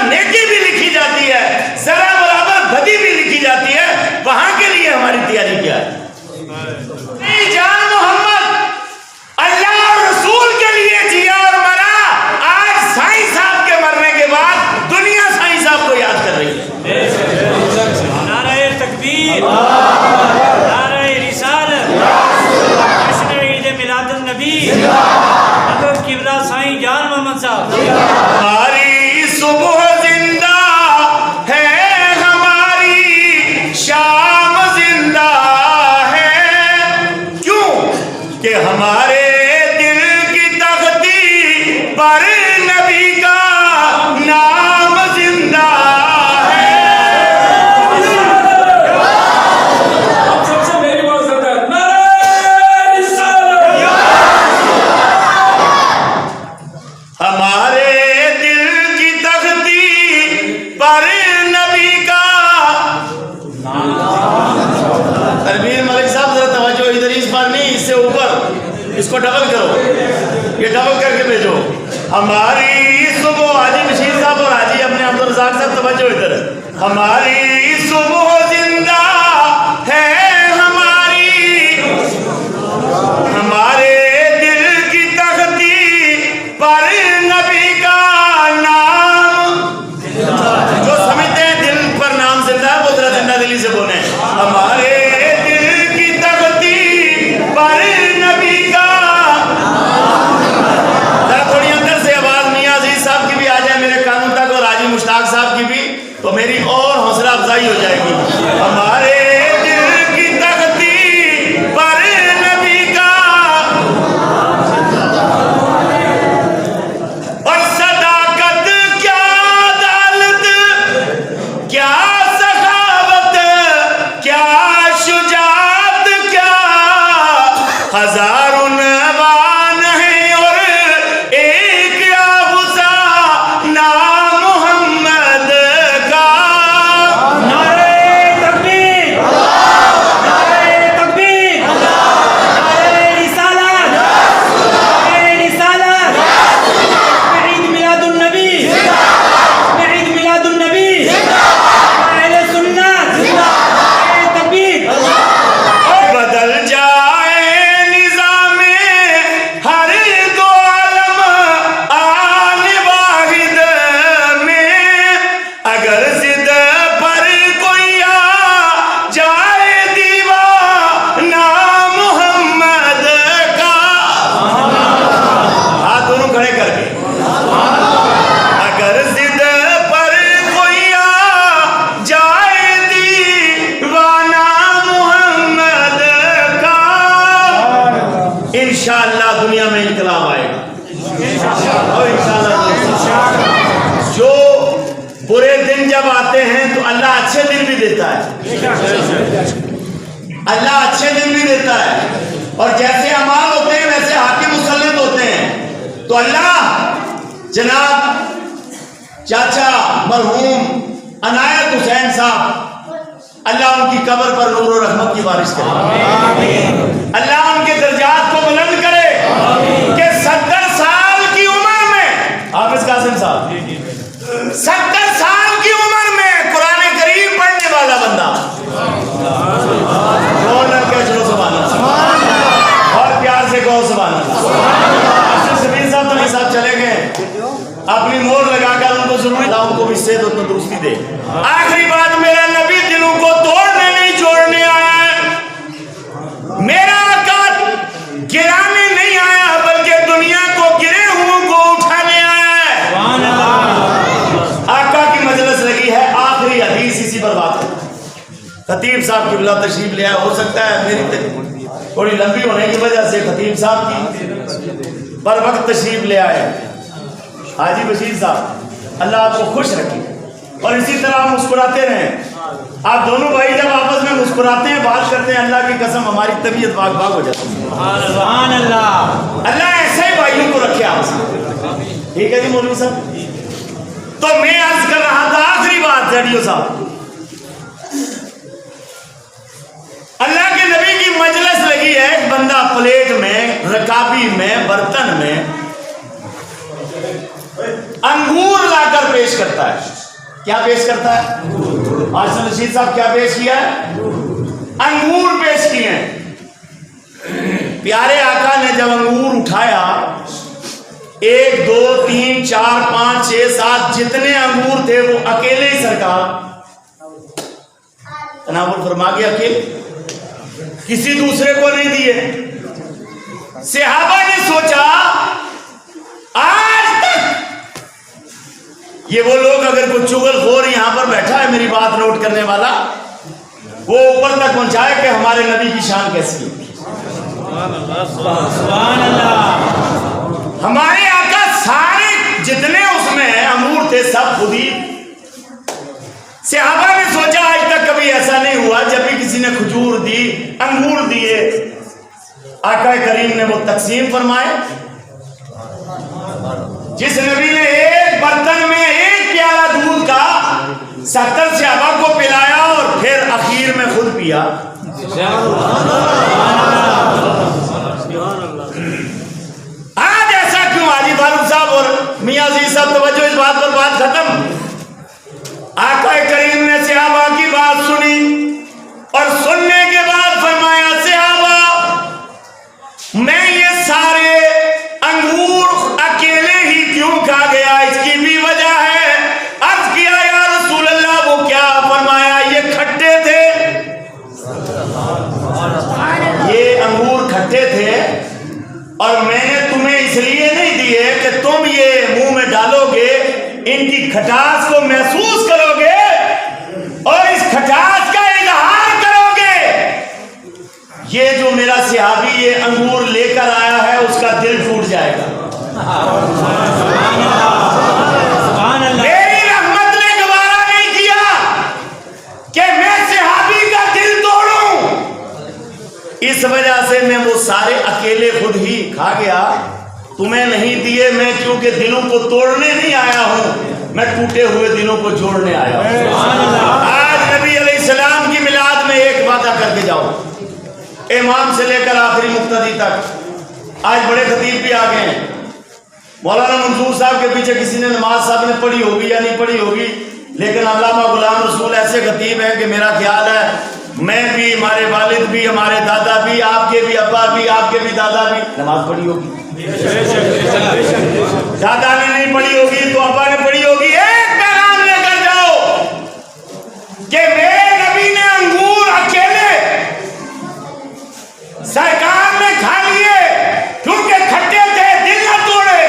नेकी भी लिखी जाती है, जरा बराबर बदी भी लिखी जाती है। वहां के लिए हमारी तैयारी क्या है? जान मोहम्मद अल्लाह और रसूल के लिए जिया और मरा। आज साईं साहब के मरने के बाद दुनिया साईं साहब को याद कर रही है। नारे तकबीर, नारे रिसालत, जश्न ईद मिलादुन नबी, हज़रत किबला साईं जान मोहम्मद साहब। हमारी सुबह जिंदा है, हमारी शाम जिंदा है, क्यों कि हमारे दिल की तख्ती पर नबी का नाम जिंदा है। सबसे मेरी बहुत ज्यादा हमारे दिल की तख्ती पर नबी का तनवीर मलिक साहब जरा तवज्जो इधर, इस बार नहीं, इससे ऊपर, इसको डबल करो, ये डबल करके भेजो। हमारी सुबह, हाजी बशीर साहब और हाजी अपने अब्दुल रज़ाक साहब तवज्जो इधर। हमारी सुबह जिंदा है, हमारे दिल की तख्ती पर नबी का नाम। जो समझते हैं दिल पर नाम जिंदा है वो जरा जिंदा दिली से बोले, हमारे दिल की तख्ती पर नबी का। जरा थोड़ी अंदर से आवाज मियां अजीज साहब की भी आ जाए मेरे कानून तक, और हाजी मुश्ताक साहब की भी, तो मेरी और हौसला अफजाई हो जाएगी। हमारे दिल की तख्ती पर नबी का, और सदाकत क्या अदालत, क्या सखावत, क्या शुजात, क्या हजारों नवान है और एक आफसा नाम मोहम्मद का। नारे तकबीर, नारे तकबीर, नारे रिसालत, नारे रिसालत, ईद मिलादुन नबी, ईद मिलादुन नबी, अहले सुन्नत, नारे तकबीर। बदल जाए निज़ामे हर दो आलम आने वाहिद में, अगर जिद पर कोई आ जाए दीवाना मोहम्मद का। हाथ दोनों खड़े करके, अगर जिद पर कोई आ जाए दीवाना मोहम्मद का, इंशाअल्लाह दुनिया में इनकलाब आएगा। और इंशाअल्लाह जो बुरे दिन जब आते हैं तो अल्लाह अच्छे दिन भी देता है, अल्लाह अच्छे दिन भी देता है। और जैसे अमाल होते हैं वैसे हाकिम मुसल्लत होते हैं। तो अल्लाह जनाब चाचा मरहूम अनायत हुसैन साहब, अल्लाह उनकी कब्र पर नूर और रहमत की बारिश करे, अल्लाह उनके दर्जात को बुलंद करे कि 70 साल की उम्र में, हाफिज कासिम साहब 70 साल की उम्र में कुरान करीम पढ़ने वाला बंदा, और लड़के चलो सुभान अल्लाह, और प्यार से कहो सुभान अल्लाह। शबीर साहब तो नहीं साहब चले गए, अपनी मोहर लगाकर उनको जरूरी था, उनको भी सेहत और तंदुरुस्ती दे। आखिरी बात, मेरा नबी दिलों को तोड़ने नहीं जोड़ने आया है, मेरा आका गिराने नहीं आया बल्कि दुनिया को गिरे हुओं को उठाने आया है। आका की मजलिस लगी है, आखिरी हदीस इसी पर बात है। खतीब साहब किबला तशरीफ ले आया, हो सकता है मेरी थोड़ी लंबी होने की वजह से खतीब साहब की पर वक्त तशरीफ ले आए। हाजी बशीर साहब, अल्लाह आपको खुश रखे और इसी तरह मुस्कुराते रहें। आप दोनों भाई जब आपस में मुस्कुराते हैं, बात करते हैं, अल्लाह की कसम हमारी तबीयत बाग बाग हो जाती है। सुभान अल्लाह, अल्लाह ऐसे ही भाइयों को रखे आपस में। ठीक है जी मौलवी साहब। तो मैं अर्ज कर रहा था, आखिरी बात रेडियो साहब, अल्लाह के नबी की मजलिस लगी है, एक बंदा प्लेट में, रकाबी में, बर्तन में अंगूर लाकर पेश करता है। क्या पेश करता है? आसिफ रशीद साहब क्या पेश किया है? अंगूर पेश किए हैं। प्यारे आका ने जब अंगूर उठाया, 1 2 3 4 5 6 7 जितने अंगूर थे वो अकेले ही सरकार तनावुल फरमा के अकेले, किसी दूसरे को नहीं दिए। सहाबा ने सोचा आज तक ये वो लोग, अगर कोई चुगलखोर यहां पर बैठा है मेरी बात नोट करने वाला, वो ऊपर तक पहुंचाए कि हमारे नबी की शान कैसी है। सुभान अल्लाह। हमारे आका सारे जितने उसमें अंगूर थे सब खुद ही। सहाबा ने सोचा आज तक कभी ऐसा नहीं हुआ, जब भी किसी ने खजूर दी, अंगूर दिए, आका करीम ने वो तकसीम फरमाए। जिस नबी ने एक बर्तन में 1 प्याला दूध का 70 सहाबा को पिलाया और फिर आखिर में खुद पिया। आज ऐसा क्यों? हाजी फारूक साहब और मियां अजीज साहब तवज्जो, इस बात पर बात खत्म। आका करीम ने सहाबा की बात सुनी और सुनने के बाद फरमाया, सहाबा मैं ये सारे अंगूर अकेले ही क्यों खा गया? इसकी भी वजह है। अर्ज किया या रसूल अल्लाह, वो क्या? फरमाया ये खट्टे थे, ये अंगूर खट्टे थे और मैंने तुम्हें इसलिए नहीं दिए कि तुम ये मुंह में डालोगे, इनकी खटास को महसूस करोगे और इस खटास का इजहार करोगे। ये जो मेरा सहाबी ये अंगूर लेकर आया है, उसका दिल टूट जाएगा। मेरी रहमत ने गवारा नहीं किया कि मैं सहाबी का दिल तोड़ूं, इस वजह से मैं वो सारे अकेले खुद ही खा गया, तुम्हें नहीं दिए। मैं क्योंकि दिलों को तोड़ने नहीं आया हूं, मैं टूटे हुए दिलों को जोड़ने आया हूं। आज नबी अलैहिस्सलाम की मिलाद में एक वादा करके जाओ, इमाम से लेकर आखिरी मुक्तदी तक। आज बड़े खतीब भी आ गए हैं। मौलाना मंसूर साहब के पीछे किसी ने नमाज साहब ने पढ़ी होगी या नहीं पढ़ी होगी, लेकिन अल्लामा गुलाम रसूल ऐसे खतीब हैं कि मेरा ख्याल है मैं भी, हमारे वालिद भी, हमारे दादा भी, आपके भी अब्बा भी, आपके भी दादा भी नमाज पढ़ी होगी। दादा ने नहीं पढ़ी होगी तो अब्बा ने पढ़ी होगी। एक पैगाम लेकर जाओ कि मेरे नबी ने अंगूर अकेले सरकार ने खा लिए क्योंकि खट्टे थे, दिल न तोड़े,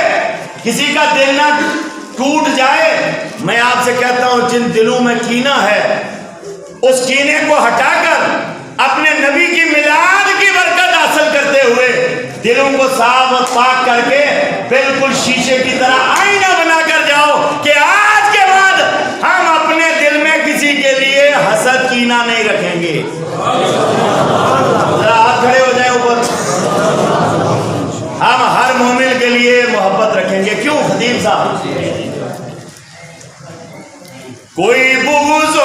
किसी का दिल ना टूट जाए। मैं आपसे कहता हूं, जिन दिलों में कीना है उस कीने को हटाकर अपने नबी की मिलाद की बरकत हासिल करते हुए दिलों को साफ और पाक करके बिल्कुल शीशे की तरह आईना बनाकर जाओ कि आज के बाद हम अपने दिल में किसी के लिए हसद कीना नहीं रखेंगे। जरा हाथ खड़े हो जाए ऊपर। हम हर मोमिन के लिए मोहब्बत रखेंगे। क्यों खतीब साहब? कोई बुग़्ज़